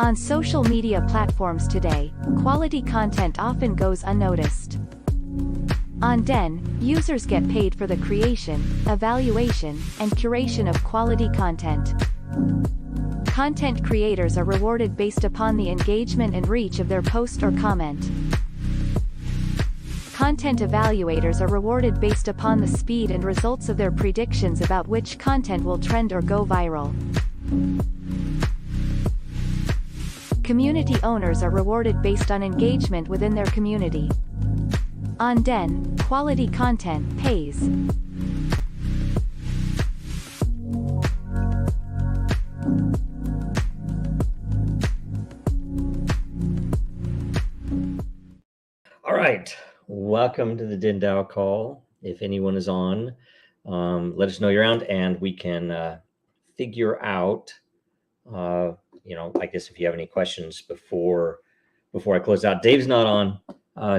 On social media platforms today, quality content often goes unnoticed. On Den, users get paid for the creation, evaluation, and curation of quality content. Content creators are rewarded based upon the engagement and reach of their post or comment. Content evaluators are rewarded based upon the speed and results of their predictions about which content will trend or go viral. Community owners are rewarded based on engagement within their community. On Den, quality content pays. All right, welcome to the DENDAO Call. If anyone is on, let us know you're around, and we can figure out. I guess if you have any questions before I close out. Dave's not on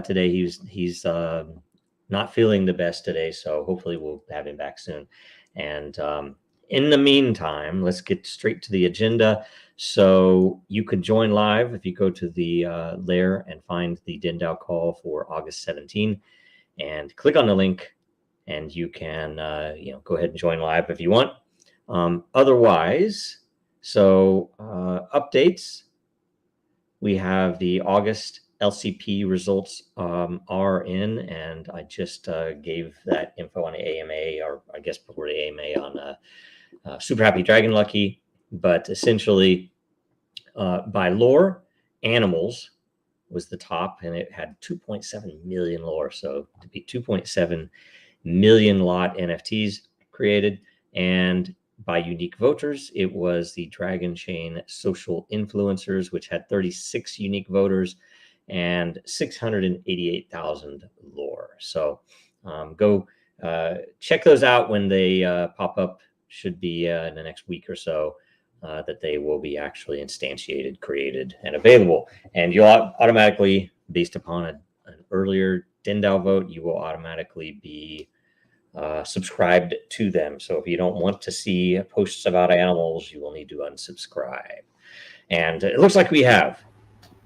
today. He's not feeling the best today, so hopefully we'll have him back soon. And in the meantime, let's get straight to the agenda. So you can join live if you go to the lair and find the DENDAO Call for August 17, and click on the link, and you can go ahead and join live if you want. Otherwise, updates. We have the August LCP results are in, and I just gave that info on the AMA, or I guess before the AMA, on Super Happy Dragon Lucky. But essentially, by lore, animals was the top, and it had 2.7 million lore. So to be 2.7 million lot NFTs created, and by unique voters, it was the Dragon Chain social influencers, which had 36 unique voters and 688,000 lore. So go check those out when they pop up. Should be in the next week or so that they will be actually instantiated, created, and available. And you'll automatically, based upon an earlier DENDAO vote, you will automatically be subscribed to them. So if you don't want to see posts about animals, you will need to unsubscribe. And it looks like we have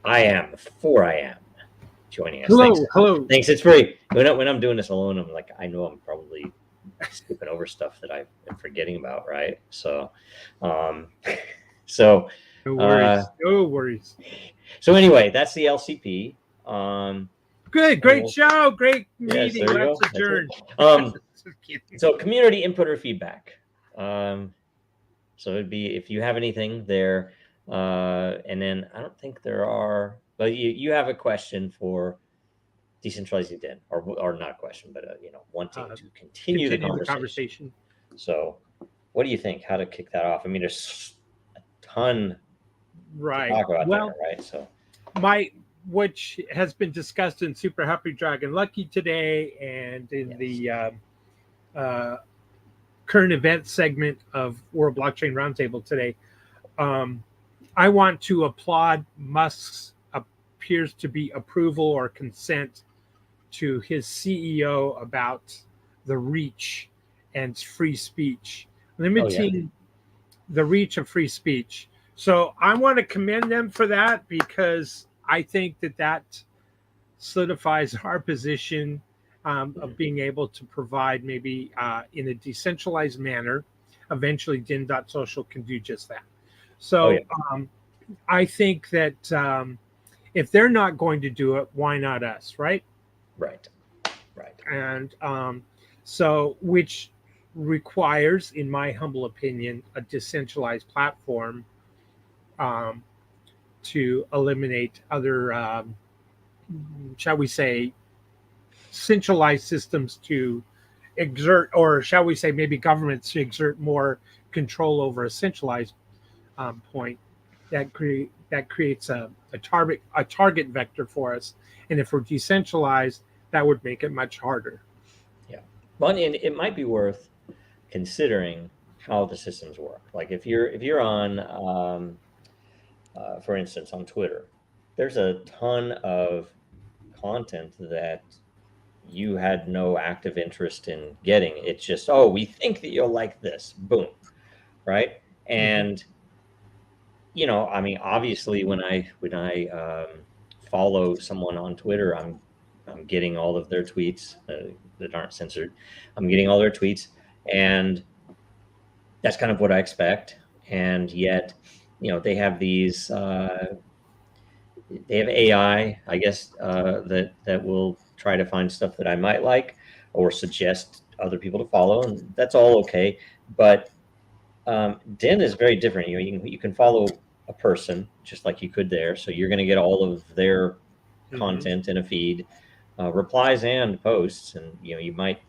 I am joining us. Hello. Thanks. It's free. When I'm doing this alone, I'm like, I know I'm probably skipping over stuff that I'm forgetting about, right? So no worries. So anyway, that's the LCP. Good, great show, great meeting. Let's adjourn. So community input or feedback. So it'd be if you have anything there, and then I don't think there are, but you have a question for Decentralizing Den, or not a question, but wanting to continue the conversation. So what do you think? How to kick that off? I mean, there's a ton to talk about there, right? So which has been discussed in Super Happy Dragon Lucky today, and in the current event segment of World Blockchain Roundtable today. I want to applaud Musk's appears to be approval or consent to his CEO about the reach and free speech, limiting the reach of free speech. So I want to commend them for that, because I think that solidifies our position of being able to provide maybe in a decentralized manner. Eventually, Den.Social can do just that. So I think that if they're not going to do it, why not us, right? Right. And so, which requires, in my humble opinion, a decentralized platform to eliminate other, shall we say, centralized systems to exert, or shall we say, maybe governments to exert more control over a centralized point that creates a target vector for us. And if we're decentralized, that would make it much harder. Yeah. Well, and it might be worth considering how the systems work. Like if you're on, for instance, on Twitter, there's a ton of content that you had no active interest in getting. It's just, we think that you'll like this. Boom. Right. And I mean, obviously, when I follow someone on Twitter, I'm getting all of their tweets that aren't censored. I'm getting all their tweets, and that's kind of what I expect. And yet, they have they have AI, I guess, that will try to find stuff that I might like or suggest other people to follow, and that's all okay. But Den is very different. You can follow a person just like you could there, so you're going to get all of their Hmm. content in a feed, replies and posts, and you might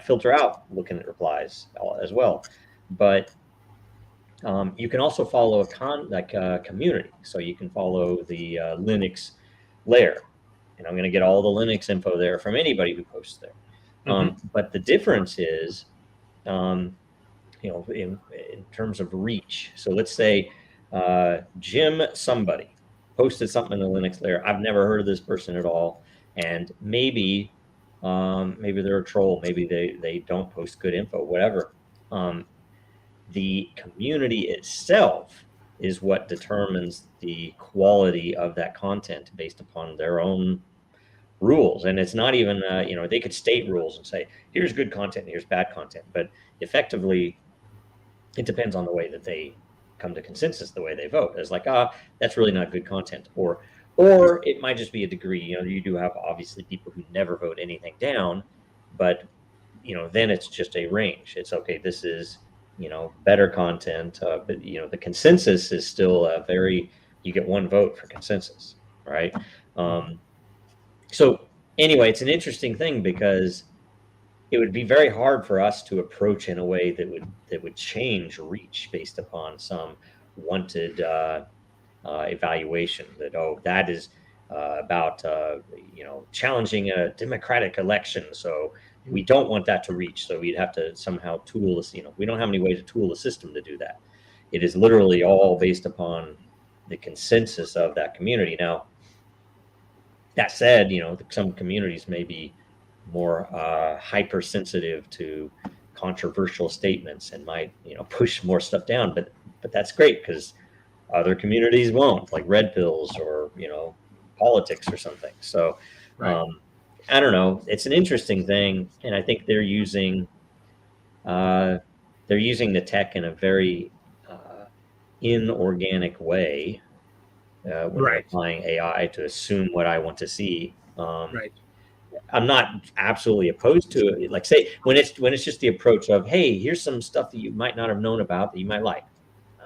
filter out looking at replies as well, but you can also follow a community. So you can follow the Linux layer, and I'm going to get all the Linux info there from anybody who posts there. Hmm. But the difference is, um, in terms of reach. So let's say Jim somebody posted something in the Linux layer. I've never heard of this person at all, and maybe they're a troll. Maybe they don't post good info. Whatever. The community itself is what determines the quality of that content based upon their own rules. And it's not even, they could state rules and say, here's good content, here's bad content. But effectively, it depends on the way that they come to consensus, the way they vote. It's like, that's really not good content. Or it might just be a degree. You do have obviously people who never vote anything down, but then it's just a range. It's okay, this is, better content, but the consensus is still you get one vote for consensus, right? So anyway, it's an interesting thing because it would be very hard for us to approach in a way that would change reach based upon some wanted evaluation that, that is about challenging a democratic election, so we don't want that to reach. So we'd have to somehow tool this. We don't have any way to tool the system to do that. It is literally all based upon the consensus of that community. Now, that said, some communities may be more hypersensitive to controversial statements and might push more stuff down, but that's great because other communities won't, like red pills or politics or something. So Right. I don't know, it's an interesting thing, and I think uh, they're using the tech in a very inorganic way when they're Right. applying AI to assume what I want to see. Right. I'm not absolutely opposed to it. Like, say, when it's just the approach of, hey, here's some stuff that you might not have known about that you might like.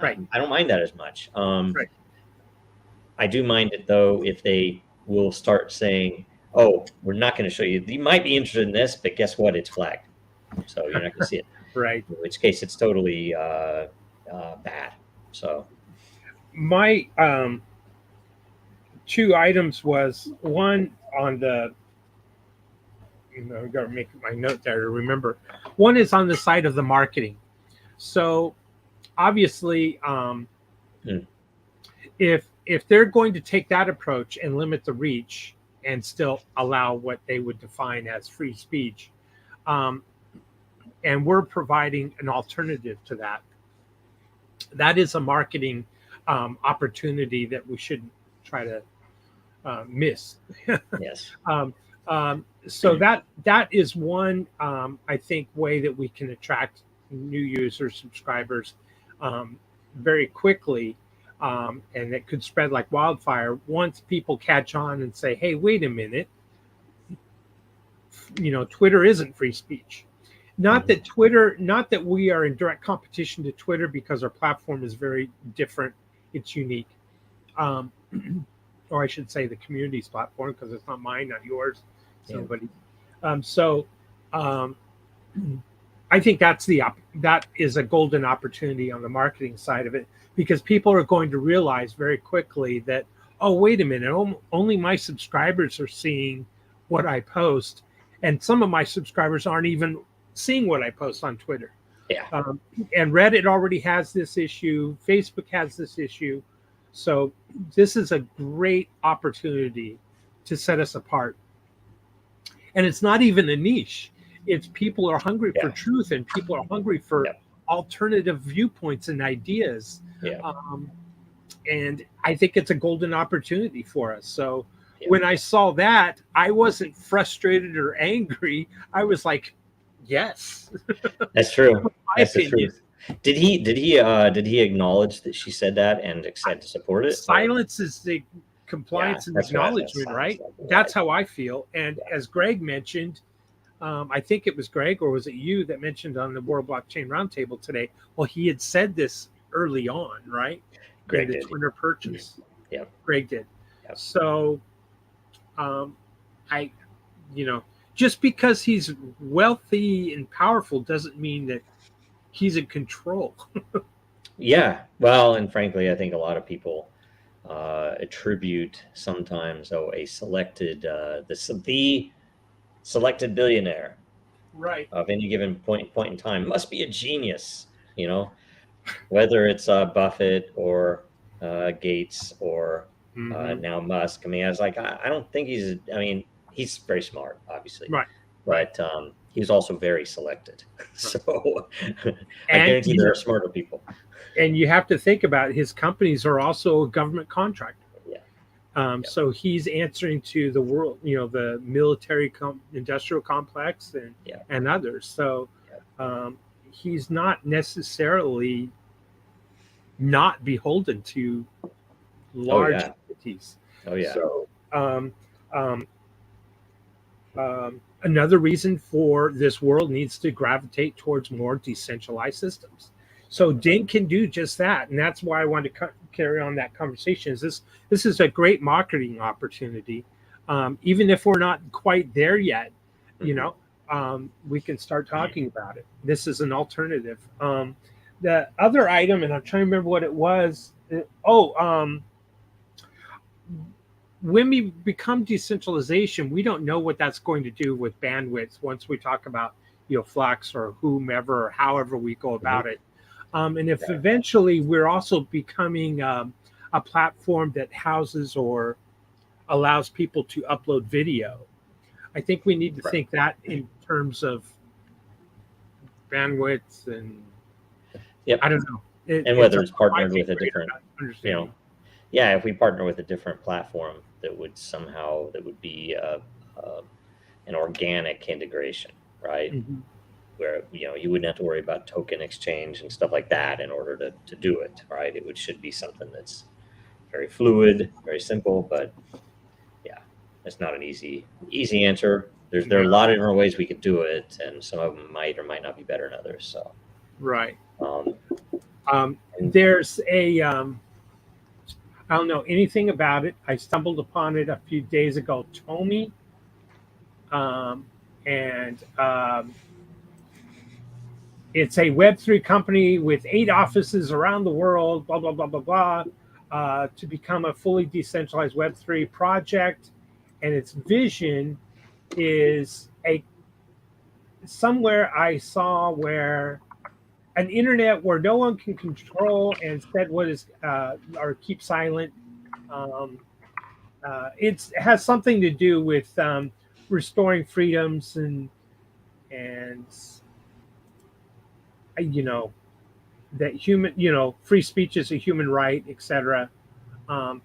Right. I don't mind that as much. Right. I do mind it though if they will start saying, "Oh, we're not going to show you. You might be interested in this, but guess what? It's flagged, so you're not going to see it." Right. In which case, it's totally bad. So, My two items was one on the, I got to make my note there to remember. One is on the side of the marketing. So obviously, Hmm. if they're going to take that approach and limit the reach and still allow what they would define as free speech, um, and we're providing an alternative to that, that is a marketing opportunity that we shouldn't try to miss. Yes. So that is one, I think, way that we can attract new users, subscribers very quickly, and it could spread like wildfire once people catch on and say, "Hey, wait a minute, Twitter isn't free speech." Not that we are in direct competition to Twitter, because our platform is very different. It's unique. Um, or I should say the community's platform, because it's not mine, not yours, it's Yeah. nobody. So I think that is a golden opportunity on the marketing side of it, because people are going to realize very quickly that, oh, wait a minute, only my subscribers are seeing what I post, and some of my subscribers aren't even seeing what I post on Twitter. Yeah. And Reddit already has this issue. Facebook has this issue. So this is a great opportunity to set us apart. And it's not even a niche. It's people are hungry for Yeah. truth, and people are hungry for Yeah. alternative viewpoints and ideas. Yeah. And I think it's a golden opportunity for us. So Yeah. when I saw that, I wasn't frustrated or angry. I was like, yes. That's true. My That's the opinion. truth. Did he acknowledge that she said that and said to support it? Silence is the compliance and that's what I thought. acknowledgement, Silence, right? like, That's how I feel. And as Greg mentioned, I think it was Greg, or was it you that mentioned on the World Blockchain Roundtable today? Well, he had said this early on, right? Greg In the did. Twitter purchase. Yep. Greg did. Yep. So, I, just because he's wealthy and powerful doesn't mean that he's in control. Yeah. Well, and frankly, I think a lot of people attribute sometimes a selected the selected billionaire Right. of any given point in time must be a genius, whether it's Buffett or Gates or now Musk. I mean, I was like, I don't think he's very smart, obviously, Right. but he's also very selected. So I And guarantee there are smarter people. And you have to think about it, his companies are also a government contractor. Yeah. So he's answering to the world, the military industrial complex and others. So he's not necessarily not beholden to large entities. Oh yeah. So another reason for this world needs to gravitate towards more decentralized systems. So Den can do just that, and that's why I wanted to carry on that conversation. This is a great marketing opportunity, even if we're not quite there yet. We can start talking about it. This is an alternative. The other item, and I'm trying to remember what it was. When we become decentralization, we don't know what that's going to do with bandwidth once we talk about Flux or whomever or however we go about it. And if eventually we're also becoming a platform that houses or allows people to upload video, I think we need to think that in terms of bandwidth and I don't know. And whether it's partnered with a different, if we partner with a different platform that would be an organic integration, right? Mm-hmm. Where you wouldn't have to worry about token exchange and stuff like that in order to do it, right? Should be something that's very fluid, very simple, but it's not an easy answer. There are a lot of different ways we could do it, and some of them might or might not be better than others. So right. There's a I don't know anything about it. I stumbled upon it a few days ago. Tomi, it's a Web3 company with 8 offices around the world, blah, blah, blah, blah, blah, to become a fully decentralized Web3 project. And its vision is somewhere I saw where an internet where no one can control and said what is, or keep silent. It has something to do with restoring freedoms and that free speech is a human right, etc.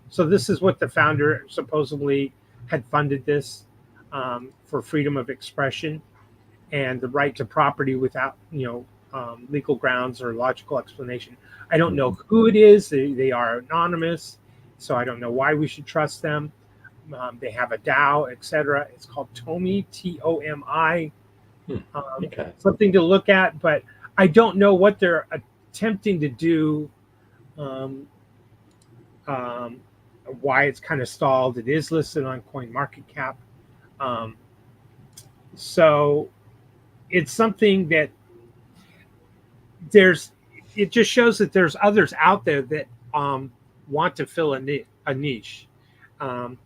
So this is what the founder supposedly had funded this for freedom of expression and the right to property without, legal grounds or logical explanation. I don't know who it is. They are anonymous, so I don't know why we should trust them. They have a DAO, etc. It's called Tomi, Tomi. Something to look at, but I don't know what they're attempting to do, why it's kind of stalled. It is listed on CoinMarketCap. So it's something that it just shows that there's others out there that want to fill a niche. And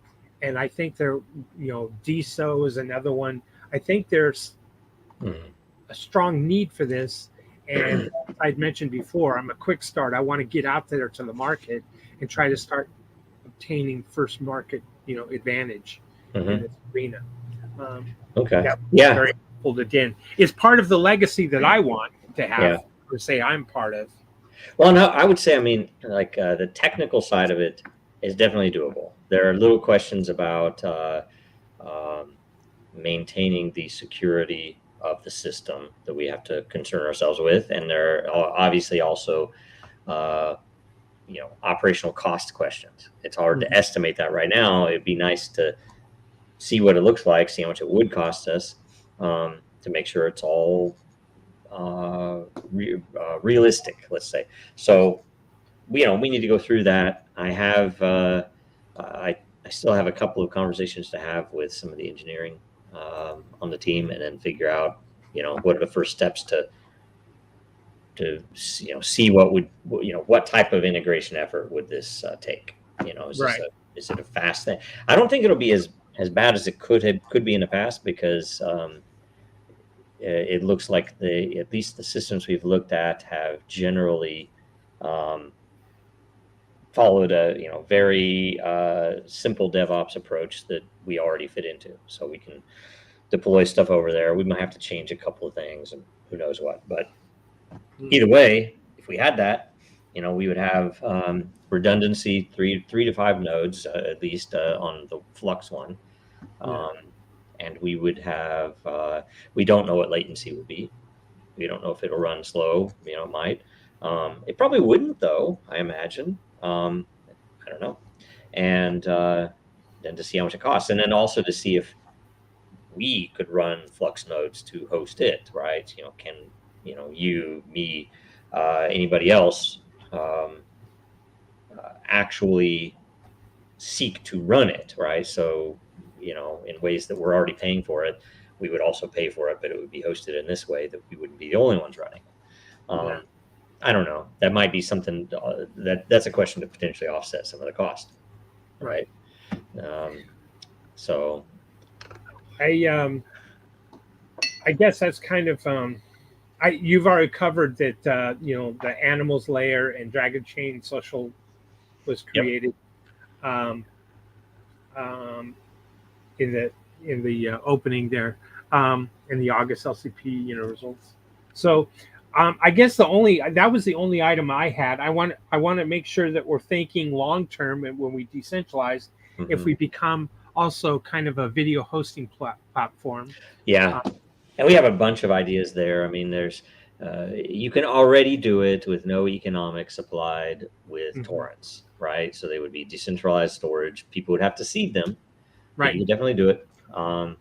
I think DSO is another one. I think there's a strong need for this. And I'd mentioned before, I'm a quick start. I want to get out there to the market and try to start obtaining first market, advantage in this arena. Okay. Very helpful to Den. It's part of the legacy that I want to have. per se I'm part of. Well, no, I would say, I mean, like the technical side of it is definitely doable. There are little questions about um, maintaining the security of the system that we have to concern ourselves with, and there are obviously also, uh, operational cost questions. It's hard to estimate that right now. It'd be nice to see what it looks like, see how much it would cost us, to make sure it's all realistic, let's say. So we need to go through that. I still have a couple of conversations to have with some of the engineering on the team, and then figure out what are the first steps to see what type of integration effort would this take. Right. Is it a fast thing? I don't think it'll be as bad as it could be in the past, because it looks like at least the systems we've looked at have generally um, followed a very simple DevOps approach that we already fit into. So we can deploy stuff over there. We might have to change a couple of things, and who knows what. But either way, if we had that, we would have redundancy, three to five nodes at least on the Flux one. And we would have, we don't know what latency will be. We don't know if it'll run slow. It might. It probably wouldn't, though, I imagine. I don't know. And then to see how much it costs. And then also to see if we could run Flux nodes to host it, right? Can, you, me, anybody else actually seek to run it, right? So, in ways that we're already paying for it, we would also pay for it, but it would be hosted in this way that we wouldn't be the only ones running. I don't know. That might be something that's a question to potentially offset some of the cost, right? So, I guess that's kind of you've already covered that the animals layer and Dragon Chain Social was created in the opening there in the August LCP results. So I guess that was the only item I had. I want to make sure that we're thinking long term, and when we decentralize, if we become also kind of a video hosting platform. And we have a bunch of ideas there. I mean, there's you can already do it with no economics applied with torrents, right? So they would be decentralized storage. People would have to seed them. Right. You could definitely do it. And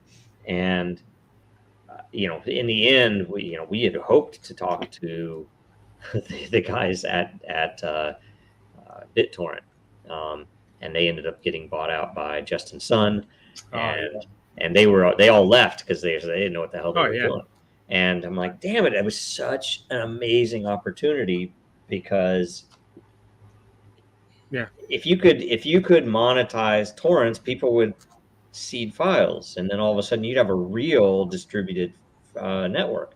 in the end, we had hoped to talk to the guys at BitTorrent, and they ended up getting bought out by Justin Sun, and they all left because they didn't know what the hell they were doing. And I'm like, damn it! It was such an amazing opportunity, because if you could monetize torrents, people would seed files, and then all of a sudden you'd have a real distributed network.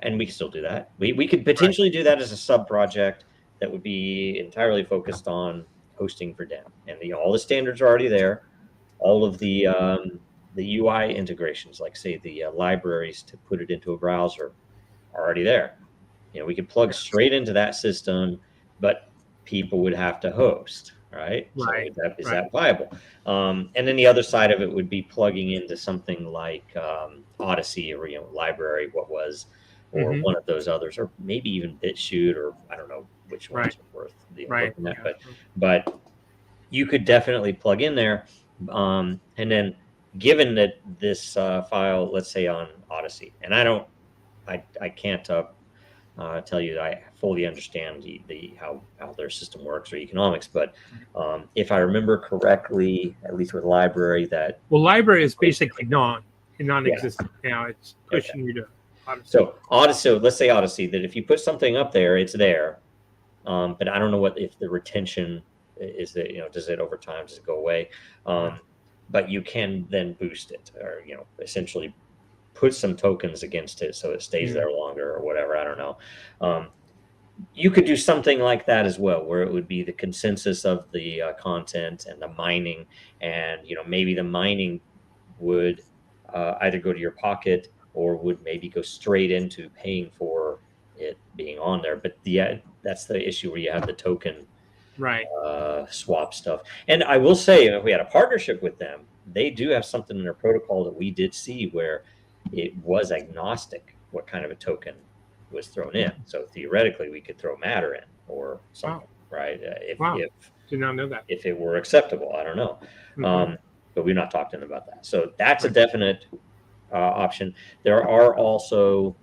And we can still do that. We could potentially do that as a sub project that would be entirely focused on hosting for Den. And all the standards are already there. All of the UI integrations, like say the libraries to put it into a browser, are already there. We could plug straight into that system, but people would have to host, right? So is that viable? And then the other side of it would be plugging into something like Odyssey, or library, or one of those others, or maybe even BitChute, or I don't know which ones are worth looking at. But you could definitely plug in there, and then given that this file, let's say on Odyssey, and I can't tell you that I fully understand how their system works or economics, but if I remember correctly, at least with library, library is basically non-existent now. It's pushing you to Odyssey. So Odyssey, let's say Odyssey, that if you put something up there, it's there, but I don't know if the retention is that does it over time, does it go away? But you can then boost it, or essentially put some tokens against it so it stays there longer, or whatever. I don't know. You could do something like that as well, where it would be the consensus of the content and the mining, and maybe the mining would either go to your pocket, or would maybe go straight into paying for it being on there. But yeah, that's the issue where you have the token Right. swap stuff. And I will say, if we had a partnership with them, they do have something in their protocol that we did see where it was agnostic what kind of a token was thrown in. So theoretically, we could throw matter in or something, right? Wow. Did not know that. If it were acceptable, I don't know. But we're not talking about that. So that's a definite option. There are also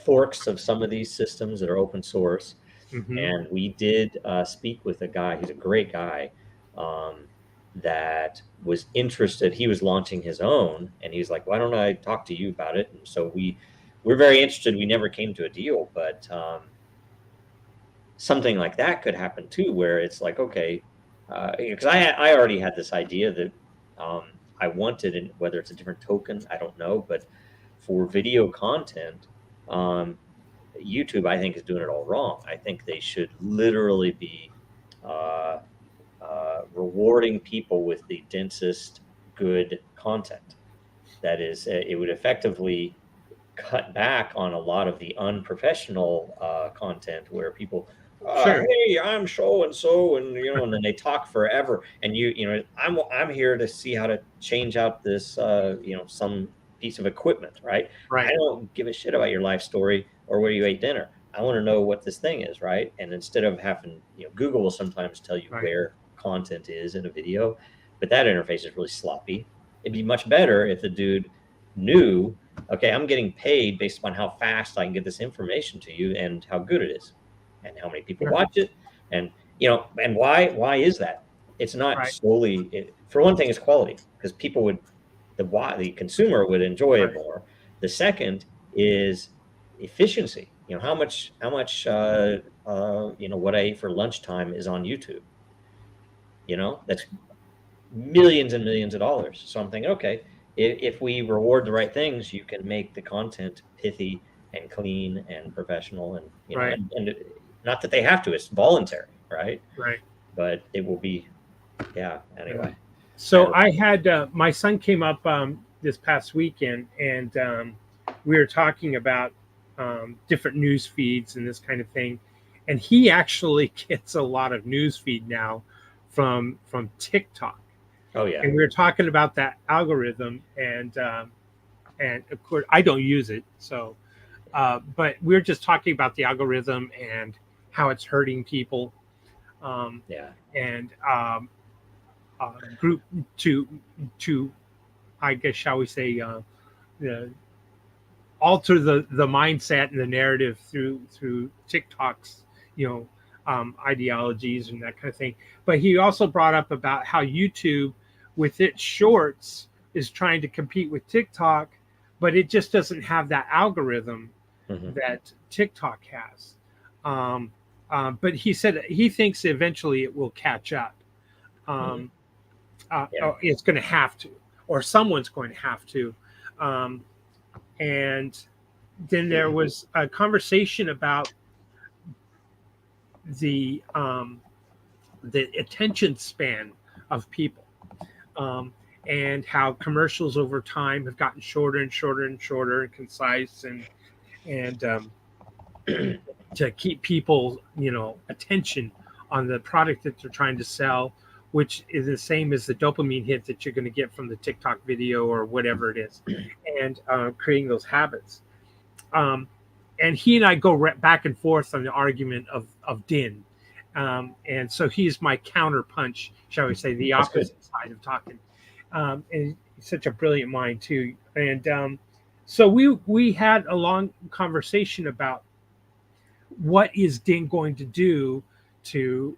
forks of some of these systems that are open source. And we did speak with a guy, he's a great guy, that was interested. He was launching his own, and he's like, why don't I talk to you about it? And so we're very interested. We never came to a deal, but something like that could happen too, where it's like, okay, because I already had this idea that I wanted, and whether it's a different token, I don't know, but for video content, YouTube, I think, is doing it all wrong. I think they should literally be rewarding people with the densest good content. That is, it would effectively cut back on a lot of the unprofessional content where people, hey, I'm so and so, and and then they talk forever. And I'm here to see how to change out this, some piece of equipment, right? Right. I don't give a shit about your life story or where you ate dinner. I want to know what this thing is, right? And instead of having, Google will sometimes tell you where content is in a video, but that interface is really sloppy. It'd be much better if the dude knew, okay, I'm getting paid based upon how fast I can get this information to you and how good it is and how many people watch it. And, and why is that? It's not solely, for one thing, it's quality, because people would, the consumer would enjoy it more. The second is efficiency. How much what I ate for lunchtime is on YouTube. That's millions and millions of dollars. So I'm thinking, okay, if we reward the right things, you can make the content pithy and clean and professional, and and not that they have to. It's voluntary, right? Right. But it will be, anyway. So I had my son came up this past weekend, and we were talking about different news feeds and this kind of thing, and he actually gets a lot of news feed now from TikTok. Oh yeah. And we were talking about that algorithm, and of course I don't use it, so but we were just talking about the algorithm and how it's hurting people. And group to I guess, shall we say, alter the mindset and the narrative through TikTok's ideologies and that kind of thing. But he also brought up about how YouTube, with its shorts, is trying to compete with TikTok, but it just doesn't have that algorithm that TikTok has. But he said he thinks eventually it will catch up. It's going to have to, or someone's going to have to. And then there was a conversation about the attention span of people, and how commercials over time have gotten shorter and shorter and shorter and concise, and to keep people attention on the product that they're trying to sell, which is the same as the dopamine hit that you're going to get from the TikTok video or whatever it is, and creating those habits. And he and I go back and forth on the argument of Den. And so he's my counter punch, shall we say, the opposite side of talking. And he's such a brilliant mind too. And so we had a long conversation about what is Den going to do to,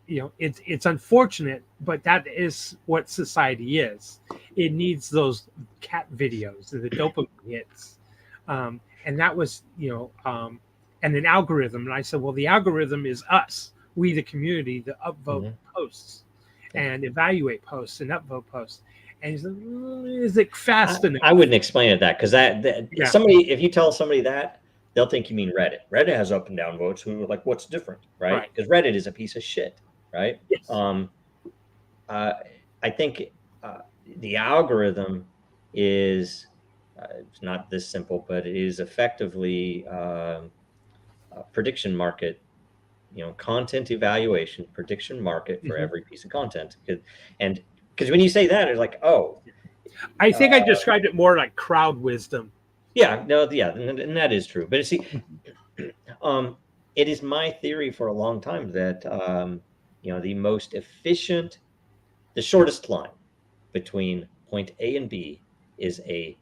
it's unfortunate, but that is what society is. It needs those cat videos and the dopamine hits. And that was, and an algorithm. And I said, well, the algorithm is us, we, the community, the upvote posts and evaluate posts and upvote posts. And he said, is it fast enough? I wouldn't explain it that, because somebody, if you tell somebody that, they'll think you mean Reddit. Reddit has up and down votes. Who are like, what's different, right? Because Reddit is a piece of shit, right? Yes. I think the algorithm is it's not this simple, but it is effectively a prediction market, content evaluation, prediction market for every piece of content. And because when you say that, it's like, oh, I think I described it more like crowd wisdom. yeah, no, yeah, and that is true. But see, it is my theory for a long time that the most efficient, the shortest line between point A and B is a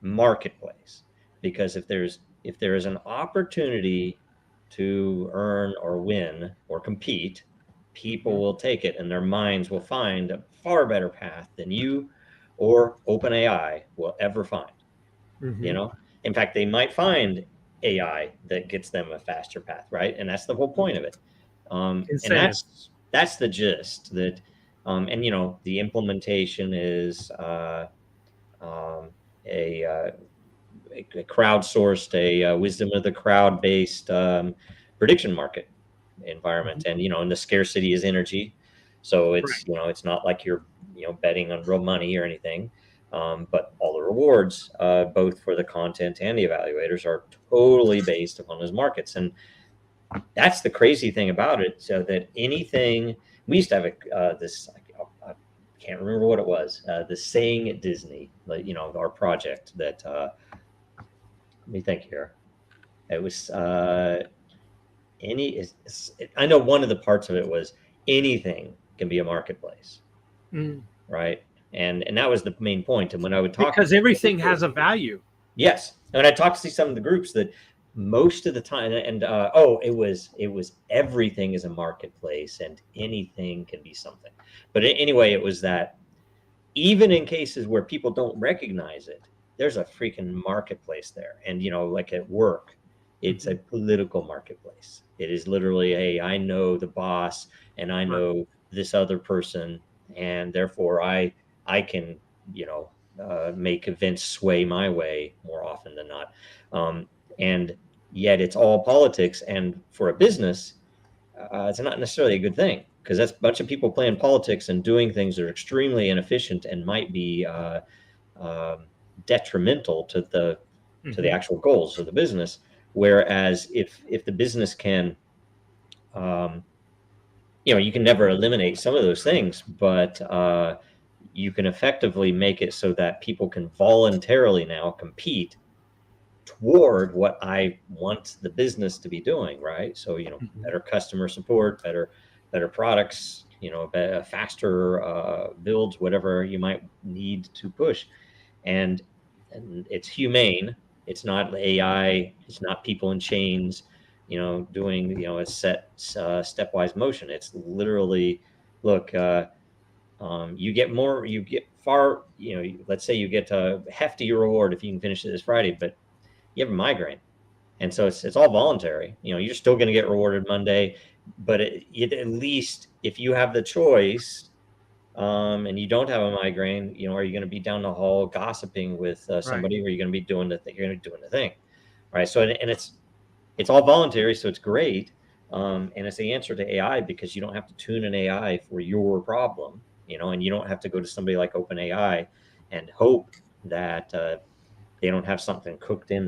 marketplace, because if there is an opportunity to earn or win or compete, people will take it, and their minds will find a far better path than you or OpenAI will ever find. In fact, they might find AI that gets them a faster path, right? And that's the whole point of it. And Incentive. that's the gist. That and the implementation is a crowdsourced, a wisdom of the crowd based prediction market environment. And and the scarcity is energy, so it's it's not like you're betting on real money or anything. But all the rewards, both for the content and the evaluators, are totally based upon those markets. And that's the crazy thing about it. So that anything, we used to have this, I can't remember what it was, the saying at Disney, like, our project that, let me think here. It was, I know one of the parts of it was anything can be a marketplace, right? And that was the main point. And when I would talk, because everything has a value. Yes, and I talked to some of the groups that most of the time, and it was everything is a marketplace and anything can be something. But anyway, it was that even in cases where people don't recognize it, there's a freaking marketplace there. And like at work, it's a political marketplace. It is literally, hey, I know the boss and I know this other person, and therefore I can make events sway my way more often than not. And yet it's all politics. And for a business, it's not necessarily a good thing, because that's a bunch of people playing politics and doing things that are extremely inefficient and might be detrimental to the actual goals of the business. Whereas if the business can, you can never eliminate some of those things, but you can effectively make it so that people can voluntarily now compete toward what I want the business to be doing, right? So, better customer support, better products, faster builds, whatever you might need to push. And it's humane. It's not AI. It's not people in chains, doing, a set stepwise motion. It's literally, look, you get far, let's say you get a hefty reward if you can finish it this Friday, but you have a migraine. And so it's all voluntary. You're still going to get rewarded Monday, but at least if you have the choice, and you don't have a migraine, are you going to be down the hall gossiping with somebody, or are you going to be doing the thing? You're going to be doing the thing, right? So, and it's all voluntary, so it's great. And it's the answer to AI, because you don't have to tune an AI for your problem, and you don't have to go to somebody like OpenAI and hope that they don't have something cooked in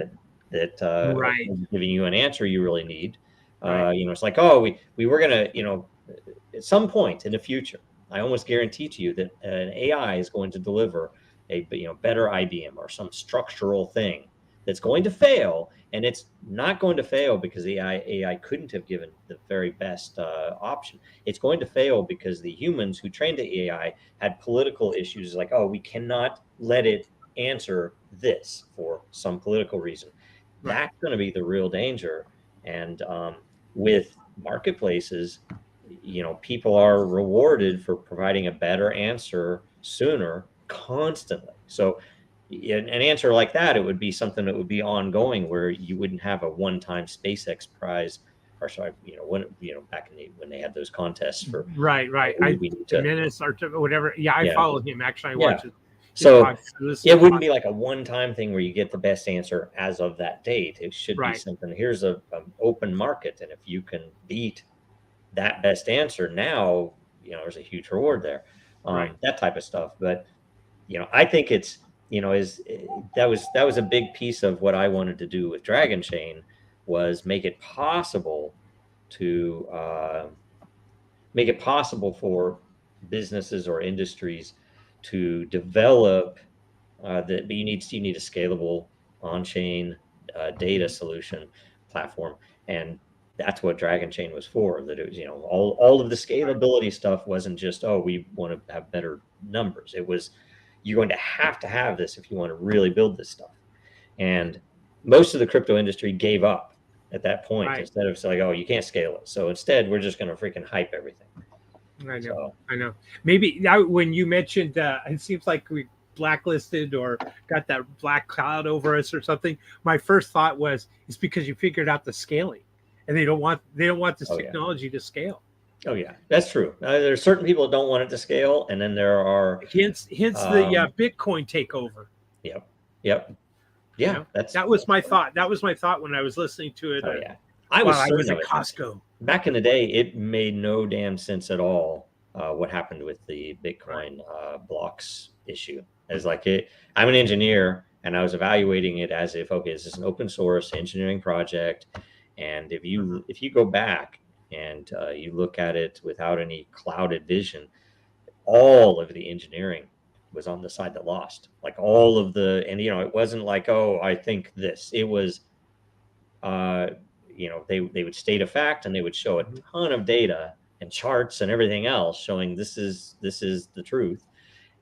that is giving you an answer you really need. It's like, oh, we were gonna, at some point in the future, I almost guarantee to you that an AI is going to deliver a better IBM or some structural thing that's going to fail. And it's not going to fail because the AI couldn't have given the very best option. It's going to fail because the humans who trained the AI had political issues, like, oh, we cannot let it answer this for some political reason. That's going to be the real danger. And with marketplaces, people are rewarded for providing a better answer sooner, constantly. So an answer like that, it would be something that would be ongoing, where you wouldn't have a one-time SpaceX prize, or sorry, back when they had those contests for minutes or whatever. I follow him, actually. I watch it. So it wouldn't be like a one-time thing where you get the best answer as of that date. It should be something. Here's an open market, and if you can beat that best answer now, there's a huge reward there. That type of stuff. But I think it's is that was a big piece of what I wanted to do with Dragon Chain, was to make it possible for businesses or industries to develop but you need a scalable on-chain data solution platform, and that's what Dragon Chain was for. That it was, all of the scalability stuff wasn't just, oh, we want to have better numbers. It was, you're going to have this if you want to really build this stuff. And most of the crypto industry gave up at that point. Right. Instead of saying, oh, you can't scale it, so instead we're just going to freaking hype everything. I know. So, I know. Maybe when you mentioned, it seems like we blacklisted or got that black cloud over us or something. My first thought was, it's because you figured out the scaling, and they don't want this technology to scale. Oh yeah, that's true. There's certain people that don't want it to scale, and then there are hence the Bitcoin takeover. Yep. Yeah, that was my thought. That was my thought when I was listening to it. Oh yeah, I was at Costco. Back in the day, it made no damn sense at all what happened with the Bitcoin blocks issue. It's like I'm an engineer, and I was evaluating it as if, okay, this is an open source engineering project, and if you go back and you look at it without any clouded vision, all of the engineering was on the side that lost. Like all of and it wasn't like, oh, I think this. It was, they would state a fact, and they would show a ton of data and charts and everything else showing this is the truth,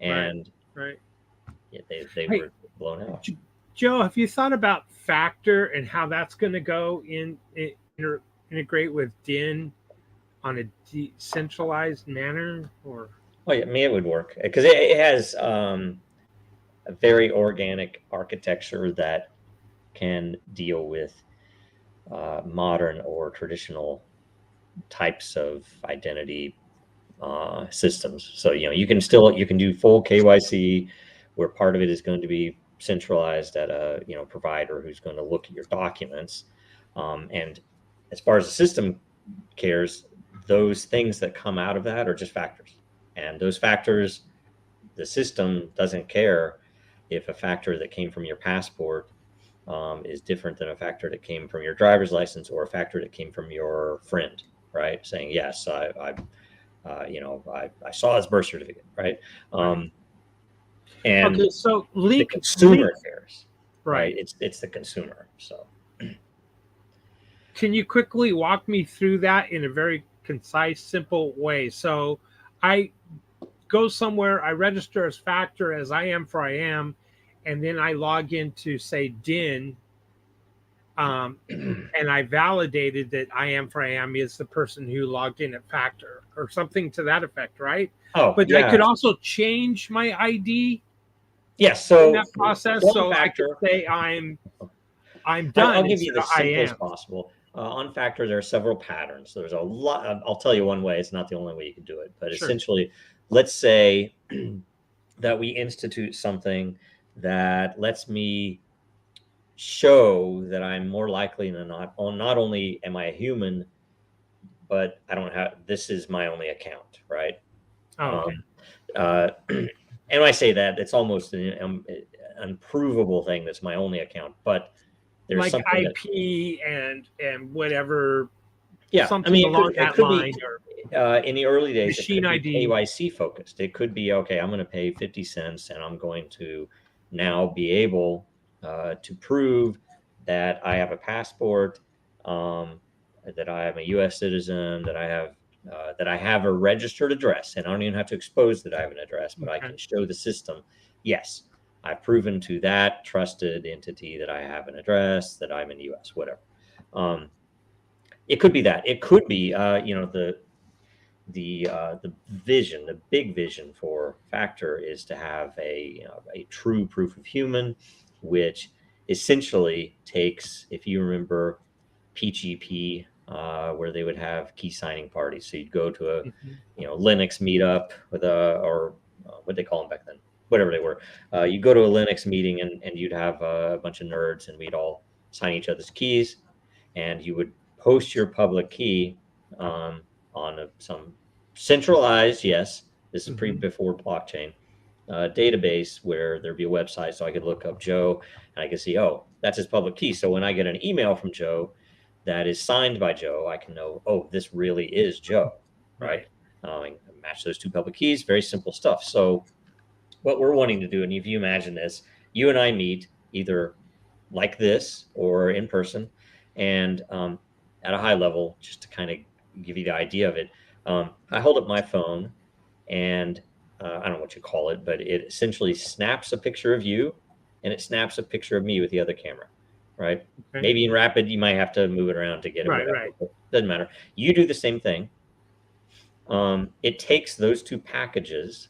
and right. Yeah, they were blown out. Joe, have you thought about Factor and how that's going to go integrate with DIN on a decentralized manner? Or I mean, it would work because it has a very organic architecture that can deal with modern or traditional types of identity systems. So you can do full KYC, where part of it is going to be centralized at a provider who's going to look at your documents, and as far as the system cares, those things that come out of that are just factors, and those factors, the system doesn't care if a factor that came from your passport is different than a factor that came from your driver's license, or a factor that came from your friend, right? Saying, yes, I saw his birth certificate, right? And okay, so the consumer cares, right? It's the consumer. So, can you quickly walk me through that in a very concise, simple way? So, I go somewhere, I register as Factor as I am for I am, and then I log into, say, DIN, and I validated that I am for I am is the person who logged in at Factor, or something to that effect, right? Oh, but yeah. I could also change my ID. Yes, so in that process, so Factor, I could say I'm done. I'll give you the simplest possible. On Factor, there are several patterns. There's a lot. I'll tell you one way. It's not the only way you can do it, but essentially, let's say that we institute something that lets me show that I'm more likely than not only am I a human, but I don't have, this is my only account, right? Oh, okay. And when I say that, it's almost an unprovable thing that's my only account, but there's like something IP and whatever. Yeah, something along that line. In the early days, machine it could be ID. KYC focused. It could be, okay, I'm going to pay 50 cents, and I'm going to now be able to prove that I have a passport, that I am a U.S. citizen, that I have a registered address, and I don't even have to expose that I have an address, but I can show the system, yes, I've proven to that trusted entity that I have an address, that I'm in the U.S., whatever. It could be that. It could be, the vision, the big vision for Factor is to have a true proof of human, which essentially takes, if you remember PGP, where they would have key signing parties. So you'd go to a Linux meetup with or what they call them back then, whatever they were. You'd go to a Linux meeting, and you'd have a bunch of nerds, and we'd all sign each other's keys, and you would post your public key on some centralized, yes, this is before blockchain, database where there'd be a website, so I could look up Joe and I could see, oh, that's his public key. So when I get an email from Joe that is signed by Joe, I can know, oh, this really is Joe, right? Right. And match those two public keys. Very simple stuff. So what we're wanting to do, and if you imagine this, you and I meet either like this or in person, and at a high level, just to kind of give you the idea of it, I hold up my phone and I don't know what you call it, but it essentially snaps a picture of you and it snaps a picture of me with the other camera, right? Okay. Maybe in rapid, you might have to move it around to get it. Right, Whatever. right. Doesn't matter. You do the same thing. It takes those two packages,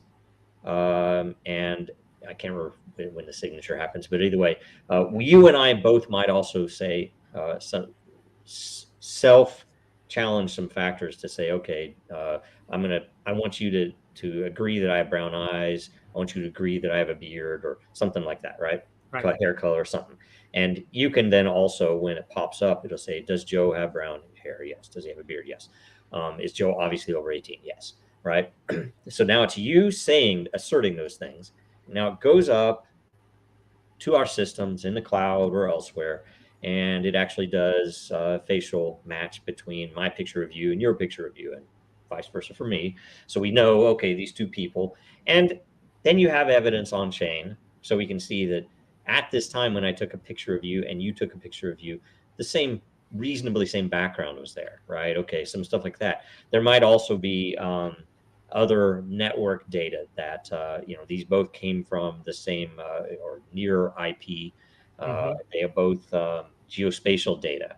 and I can't remember when the signature happens, but either way, you and I both might also say some self challenge some factors to say, okay, I want you to agree that I have brown eyes. I want you to agree that I have a beard or something like that, right? Right. Hair color or something. And you can then also, when it pops up, it'll say, does Joe have brown hair? Yes. Does he have a beard? Yes. Is Joe obviously over 18? Yes. Right. So now it's you asserting those things. Now it goes up to our systems in the cloud or elsewhere, and it actually does facial match between my picture of you and your picture of you, and vice versa for me. So we know, okay, these two people, and then you have evidence on chain, so we can see that at this time when I took a picture of you and you took a picture of you, the reasonably same background was there, right? Okay, some stuff like that. There might also be other network data that these both came from the same or near IP. They have both geospatial data.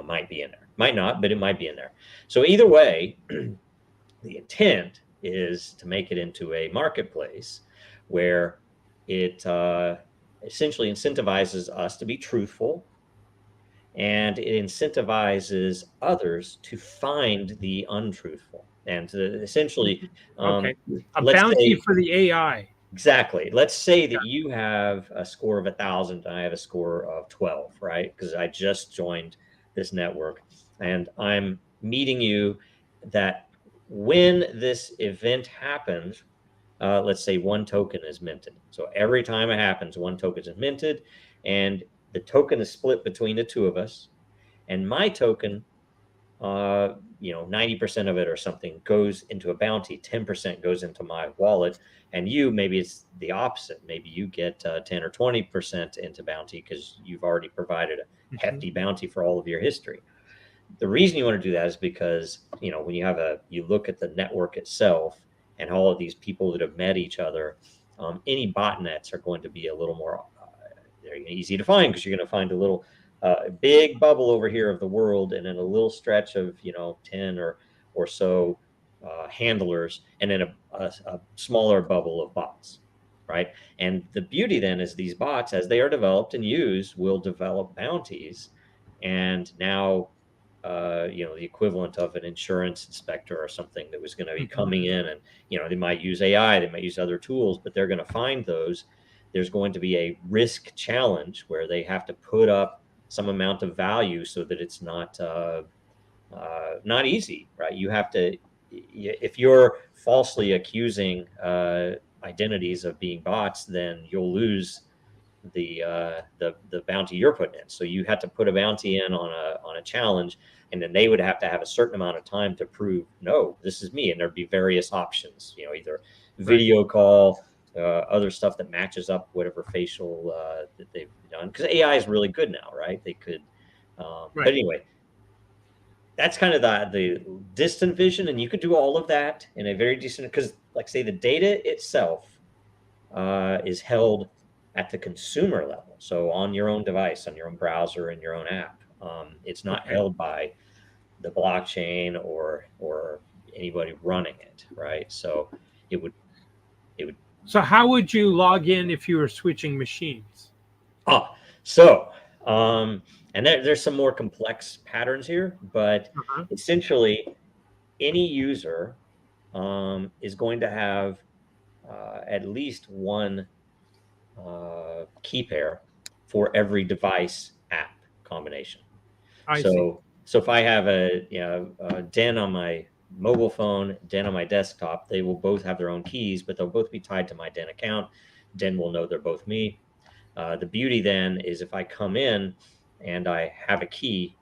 Might be in there, might not, but it might be in there. So either way, the intent is to make it into a marketplace where it essentially incentivizes us to be truthful, and it incentivizes others to find the untruthful and to essentially Okay. A let's bounty say for the AI. exactly, let's say that you have a score of 1,000 and I have a score of 12, right? Because I just joined this network and I'm meeting you, that when this event happens, let's say one token is minted. So every time it happens, one token is minted, and the token is split between the two of us. And my token, 90% of it or something goes into a bounty, 10% goes into my wallet, and maybe it's the opposite. Maybe you get 10 or 20% into bounty because you've already provided a hefty bounty for all of your history. The reason you want to do that is because, when you look at the network itself and all of these people that have met each other, any botnets are going to be a little more they're easy to find, because you're going to find a little big bubble over here of the world, and then a little stretch of 10 or so handlers, and then a smaller bubble of bots, right? And the beauty then is these bots, as they are developed and used, will develop bounties, and now the equivalent of an insurance inspector or something that was going to be coming in, and they might use AI, they might use other tools, but they're going to find those. There's going to be a risk challenge where they have to put up some amount of value so that it's not easy, right? You have to, if you're falsely accusing identities of being bots, then you'll lose the bounty you're putting in. So you have to put a bounty in on a challenge, and then they would have to have a certain amount of time to prove, no, this is me. And there'd be various options, either video call, other stuff that matches up whatever facial that they've done, because AI is really good now, right? They could, but anyway, that's kind of the distant vision, and you could do all of that in a very decent, because like say the data itself is held at the consumer level. So on your own device, on your own browser, and your own app. It's not held by the blockchain or anybody running it, right? So it would. So how would you log in if you were switching machines? And there's some more complex patterns here, but essentially any user is going to have at least one key pair for every device app combination. I see. So if I have a Den on my mobile phone, Den on my desktop. They will both have their own keys, but they'll both be tied to my Den account. Den will know they're both me. The beauty then is if I come in and I have a key,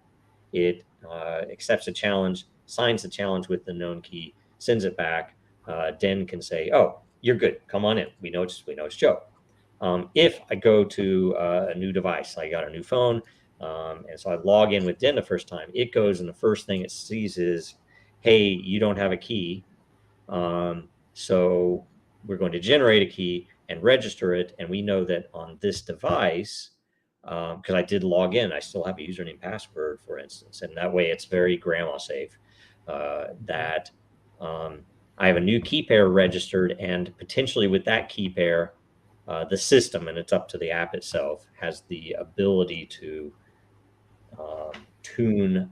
it accepts a challenge, signs the challenge with the known key, sends it back. Den can say, "Oh, you're good. Come on in. We know it's Joe." If I go to a new device, I got a new phone, and so I log in with Den the first time, it goes and the first thing it sees is, "Hey, you don't have a key, so we're going to generate a key and register it." And we know that on this device, because I did log in, I still have a username and password, for instance, and that way it's very grandma safe. That I have a new key pair registered, and potentially with that key pair, the system, and it's up to the app itself, has the ability to tune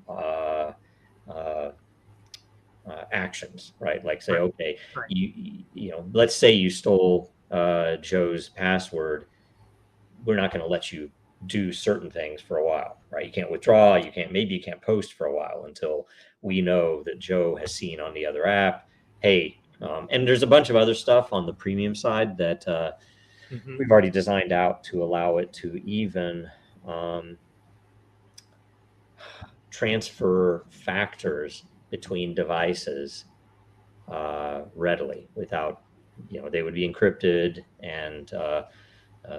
actions, right? Like say, okay, you know, let's say you stole Joe's password. We're not going to let you do certain things for a while, right? You can't withdraw. Maybe you can't post for a while until we know that Joe has seen on the other app. Hey, and there's a bunch of other stuff on the premium side that we've already designed out to allow it to even transfer factors between devices readily without, you know, they would be encrypted, and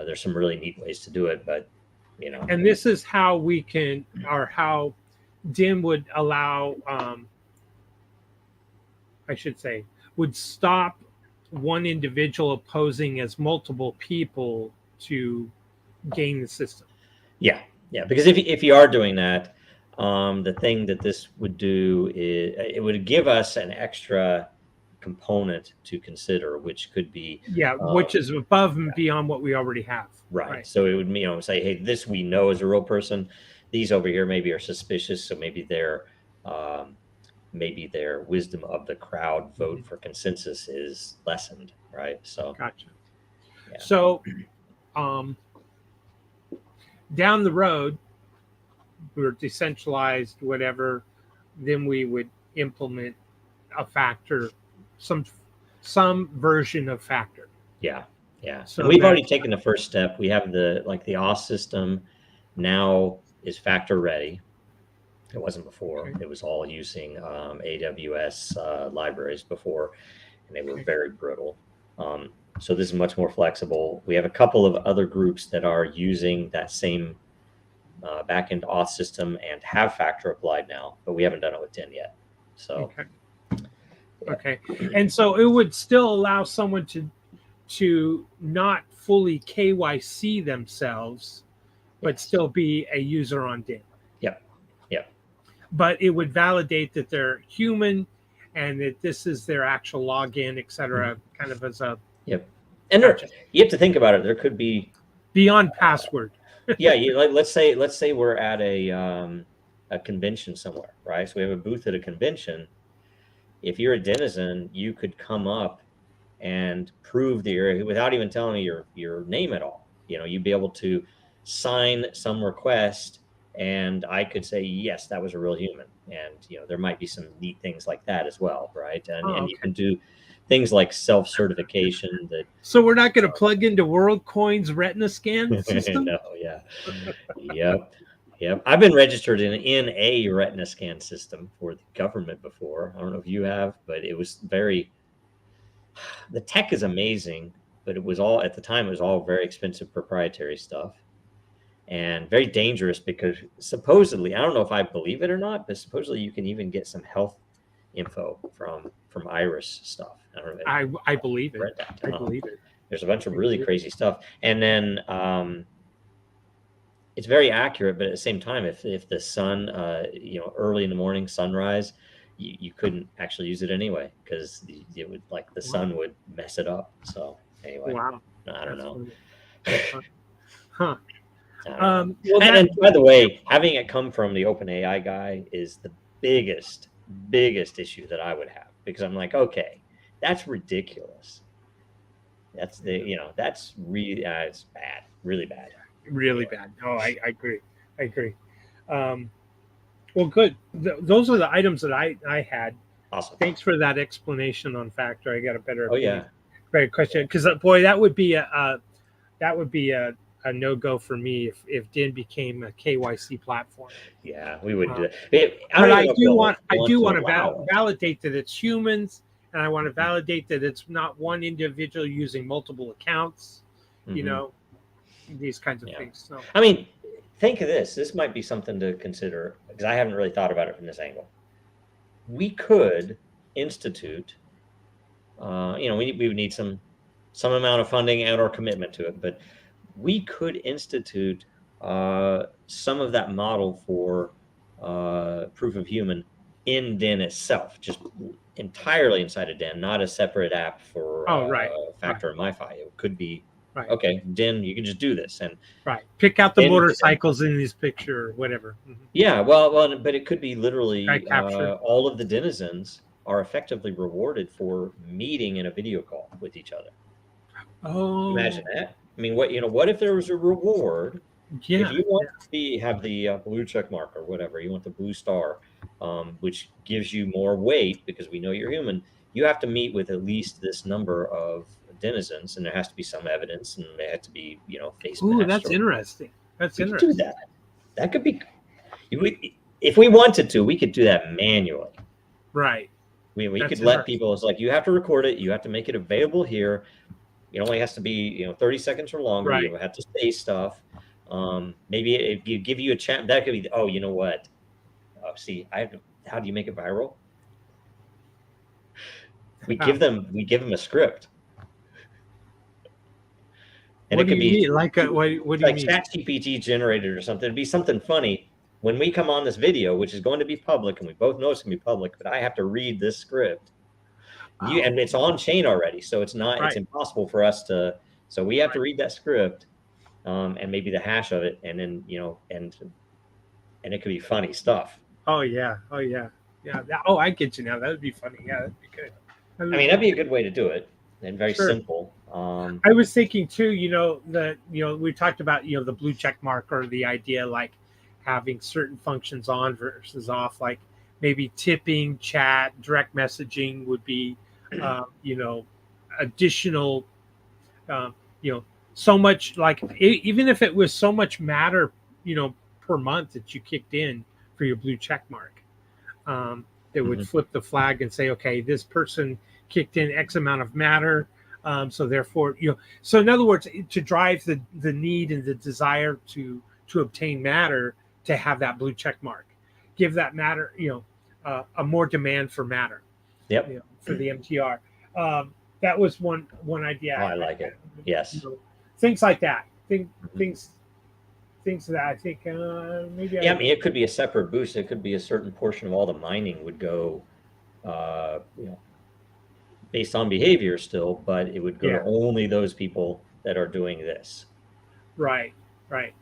there's some really neat ways to do it, but you know. And this is how we can, or how DIM would allow, I should say, would stop one individual posing as multiple people to gain the system. Yeah, because if you are doing that, the thing that this would do is it would give us an extra component to consider, which could be which is above and beyond what we already have. Right. So it would, you know, say, hey, this we know is a real person. These over here maybe are suspicious, so maybe their wisdom of the crowd vote for consensus is lessened, right? So gotcha. Yeah. So down the road, we're decentralized, whatever, then we would implement a factor, some version of factor. Yeah. So and we've already taken the first step. We have the auth system now is factor ready. It wasn't before. Okay. It was all using AWS libraries before, and they were very brittle. So this is much more flexible. We have a couple of other groups that are using that same backend auth system and have factor applied now, but we haven't done it with Den yet. So okay. And so it would still allow someone to not fully KYC themselves, but still be a user on Den. Yep. But it would validate that they're human and that this is their actual login, et cetera, kind of as a... Yep. And you have to think about it. There could be... Beyond password. Let's say we're at a convention somewhere, right? So we have a booth at a convention. If you're a denizen, you could come up and prove that you're, without even telling me your name at all. You know, you'd be able to sign some request, and I could say, yes, that was a real human. And, you know, there might be some neat things like that as well, right? And you can do things like self-certification. So we're not going to plug into WorldCoin's retina scan system? No, Yep. I've been registered in a retina scan system for the government before. I don't know if you have, but it was the tech is amazing, but it was all, at the time, it was all very expensive proprietary stuff and very dangerous because supposedly, I don't know if I believe it or not, but supposedly you can even get some health info from iris stuff. I don't know. I believe it. I believe it. There's a bunch of really crazy stuff. And then it's very accurate, but at the same time, if the sun, early in the morning, sunrise, you couldn't actually use it anyway because it would, like, the sun would mess it up. So anyway, I don't know. Huh. And by the way, having it come from the OpenAI guy is the biggest issue that I would have, because I'm like, okay, that's ridiculous. That's that's really it's bad, really bad. Really bad. Oh, I agree. Well, good. Those are the items that I had. Awesome. Thanks for that explanation on Factor. I got a better Oh yeah. better question, because boy, that would be a no go for me if Den became a KYC platform. Yeah, we wouldn't do Um, that. I but don't even know if we'll I do to want to allow it. validate that it's humans, and I want to Mhm. validate that it's not one individual using multiple accounts. You Mhm. know, these kinds of Yeah. things. So I mean, think of this. This might be something to consider because I haven't really thought about it from this angle. We could institute, we would need some amount of funding and or commitment to it, but we could institute some of that model for proof of human in Den itself, just entirely inside of Den, not a separate app for oh right, Factor and MiFi. It could be right, okay. Den, you can just do this, and right. Pick out the then motorcycles in this picture or whatever. yeah, well, but it could be I literally captured. all of the denizens are effectively rewarded for meeting in a video call with each other. Oh Imagine that. I mean, what if there was a reward if yeah, you want to have the blue check mark or whatever, you want the blue star, which gives you more weight because we know you're human. You have to meet with at least this number of denizens, and there has to be some evidence, and they have to be, face ooh, matched. that's interesting. That's We could do interesting. that. That could be if we wanted to, we could do that manually. Right. We That's could let interesting. people. It's like you have to record it. You have to make it available here. It only has to be 30 seconds or longer. Right. You have to say stuff. Maybe if you give you a chat, that could be. Oh, you know what? Oh, see, how do you make it viral? We give them a script, and What it do could you be mean? Like what do you like mean? ChatGPT generated or something. It'd be something funny when we come on this video, which is going to be public, and we both know it's going to be public. But I have to read this script. And it's on chain already, so it's Right. impossible for us to. So we have to Right. read that script, and maybe the hash of it, and then and it could be funny stuff. Oh yeah. Oh yeah. Yeah. Oh, I get you now. That would be funny. Yeah, that'd be good. That'd be a good way to do it, and very Sure. simple. I was thinking too, that we talked about the blue check mark, or the idea like having certain functions on versus off, like maybe tipping, chat, direct messaging would be additional, you know so much, like even if it was so much matter per month that you kicked in for your blue check mark, that would Mhm. flip the flag and say, okay, this person kicked in X amount of matter. So therefore, so in other words, to drive the need and the desire to obtain matter, to have that blue check mark, give that matter, a more demand for matter, Yep. for the MTR. That was one idea. Oh, I like it. Yes. Things like that. Mhm. Things that I think maybe. Yeah, I mean, it could be a separate boost. It could be a certain portion of all the mining would go, uh, you know, based on behavior still, but it would go to only those people that are doing this. Right. I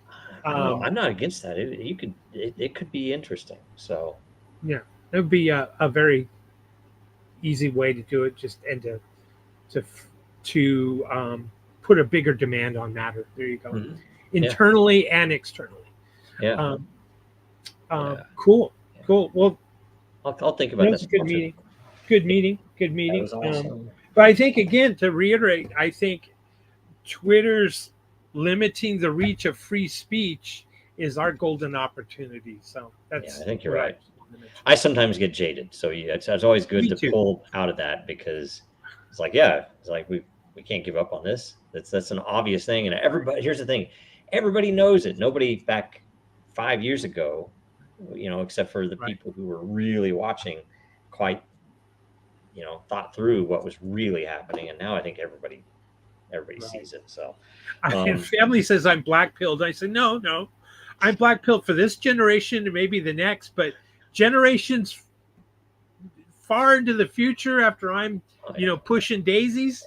don't know. I'm not against that. It could be interesting. So yeah, it would be a very easy way to do it, just and to put a bigger demand on matter. There you go. Mhm. Internally and externally. Yeah. Yeah. Cool. Well, I'll think about that's that. a good meeting. Good meeting. That was awesome. But I think, again, to reiterate, I think Twitter's limiting the reach of free speech is our golden opportunity. So that's. I think you're right. I sometimes get jaded, so it's always good to pull out of that, because it's like, we can't give up on this. That's an obvious thing, and here's the thing, everybody knows it. Nobody back 5 years ago, except for the people who were really watching, quite thought through what was really happening, and now I think everybody sees it. So family says I'm black pilled. I say no, I'm black pilled for this generation and maybe the next, but generations far into the future, after I'm pushing daisies,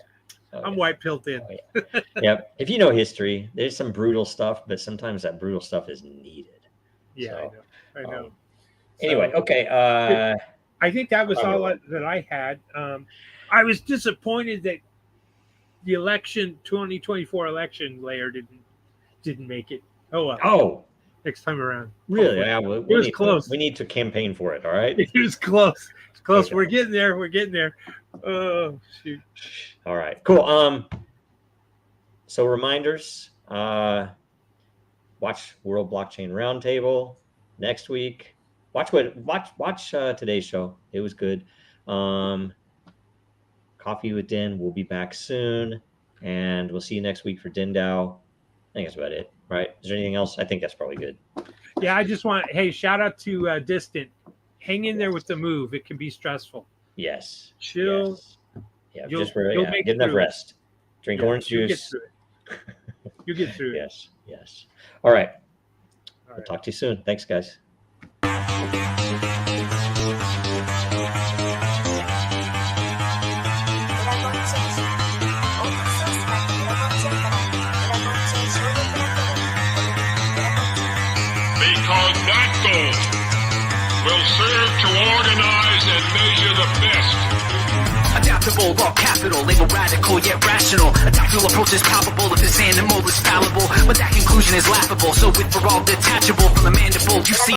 I'm white pilled in. Yep. If you know history, there's some brutal stuff, but sometimes that brutal stuff is needed. Yeah, I know. Anyway, okay. I think that was all that I had. I was disappointed that the 2024 election layer didn't make it. Oh well. Oh, next time around. Really? Hopefully. Yeah, It was close. We need to campaign for it. All right. It was close. It's close. Okay. We're getting there. We're getting there. Oh shoot. All right. Cool. So reminders. Watch World Blockchain Roundtable next week. Watch today's show. It was good. Coffee with Den. We'll be back soon, and we'll see you next week for DENDAO. I think that's about it. Right? Is there anything else? I think that's probably good. Yeah, I just want. Hey, shout out to Distant. Hang in there with the move. It can be stressful. Yes. Chill. Yes. Yeah. You'll- Just for you'll yeah, make get enough through it. rest. Drink Yeah, orange you get juice. through it. You get through it. Yes. Yes. All right. All We'll right. talk to you soon. Thanks, guys. Because that goal will serve to organize and measure the best. Adaptable, raw capital, label radical yet rational. A tactical approach is palpable if this animal is fallible, but that conclusion is laughable. So with for all detachable from the mandible, you see